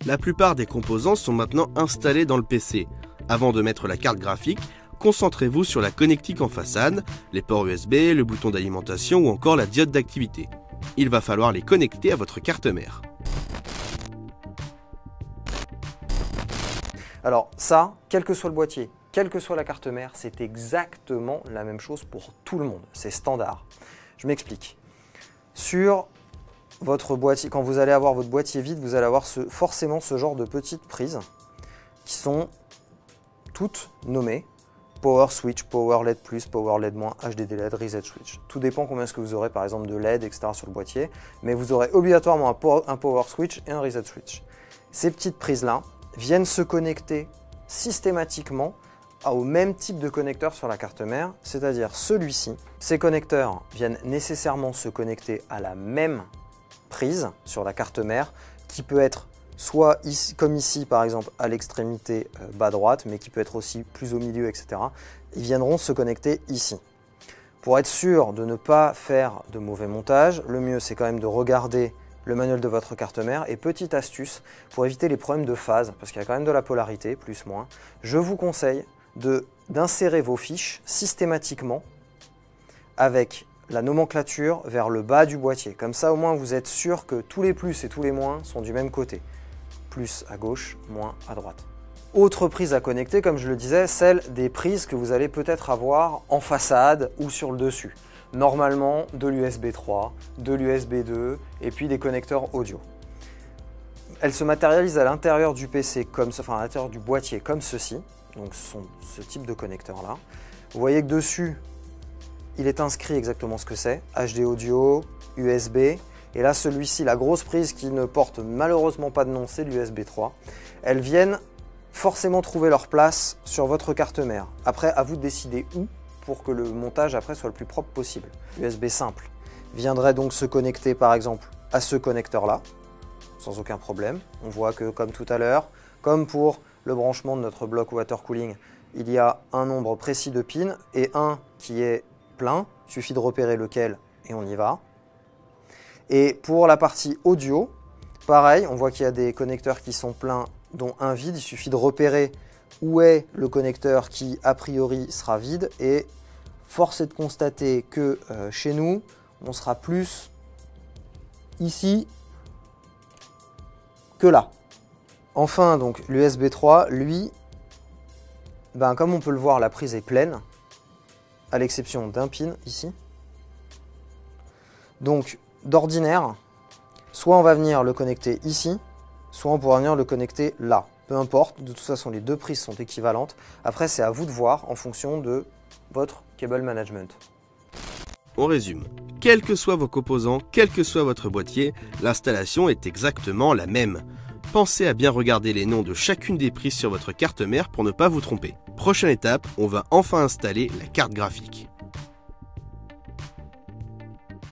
La plupart des composants sont maintenant installés dans le PC. Avant de mettre la carte graphique, concentrez-vous sur la connectique en façade, les ports USB, le bouton d'alimentation ou encore la diode d'activité. Il va falloir les connecter à votre carte mère. Alors ça, quel que soit le boîtier, quelle que soit la carte mère, c'est exactement la même chose pour tout le monde. C'est standard. Je m'explique. Sur votre boîtier, quand vous allez avoir votre boîtier vide, vous allez avoir forcément ce genre de petites prises qui sont toutes nommées. Power Switch, Power LED+, Power LED-, HDD LED, Reset Switch. Tout dépend combien est-ce que vous aurez par exemple de LED, etc. sur le boîtier. Mais vous aurez obligatoirement un Power Switch et un Reset Switch. Ces petites prises-là viennent se connecter systématiquement au même type de connecteur sur la carte mère, c'est-à-dire celui-ci. Ces connecteurs viennent nécessairement se connecter à la même prise sur la carte mère, qui peut être soit ici, comme ici par exemple à l'extrémité bas droite, mais qui peut être aussi plus au milieu, etc. Ils viendront se connecter ici. Pour être sûr de ne pas faire de mauvais montage, le mieux c'est quand même de regarder le manuel de votre carte mère. Et petite astuce, pour éviter les problèmes de phase, parce qu'il y a quand même de la polarité, plus-moins, je vous conseille d'insérer vos fiches systématiquement avec la nomenclature vers le bas du boîtier. Comme ça, au moins, vous êtes sûr que tous les plus et tous les moins sont du même côté. Plus à gauche, moins à droite. Autre prise à connecter, comme je le disais, celle des prises que vous allez peut-être avoir en façade ou sur le dessus. Normalement, de l'USB 3, de l'USB 2 et puis des connecteurs audio. Elles se matérialisent à l'intérieur du PC, à l'intérieur du boîtier comme ceci. Donc ce sont ce type de connecteur-là. Vous voyez que dessus, il est inscrit exactement ce que c'est. HD audio, USB. Et là, celui-ci, la grosse prise qui ne porte malheureusement pas de nom, c'est l'USB 3. Elles viennent forcément trouver leur place sur votre carte mère. Après, à vous de décider où pour que le montage après soit le plus propre possible. USB simple viendrait donc se connecter par exemple à ce connecteur-là, sans aucun problème. On voit que comme tout à l'heure, comme pour le branchement de notre bloc water cooling, il y a un nombre précis de pins et un qui est plein. Il suffit de repérer lequel et on y va. Et pour la partie audio, pareil, on voit qu'il y a des connecteurs qui sont pleins dont un vide. Il suffit de repérer où est le connecteur qui a priori sera vide et force est de constater que chez nous, on sera plus ici que là. Enfin, donc l'USB 3, lui, comme on peut le voir, la prise est pleine, à l'exception d'un pin ici. Donc, d'ordinaire, soit on va venir le connecter ici, soit on pourra venir le connecter là. Peu importe, de toute façon, les deux prises sont équivalentes. Après, c'est à vous de voir en fonction de votre cable management. On résume. Quels que soient vos composants, quel que soit votre boîtier, l'installation est exactement la même. Pensez à bien regarder les noms de chacune des prises sur votre carte mère pour ne pas vous tromper. Prochaine étape, on va enfin installer la carte graphique.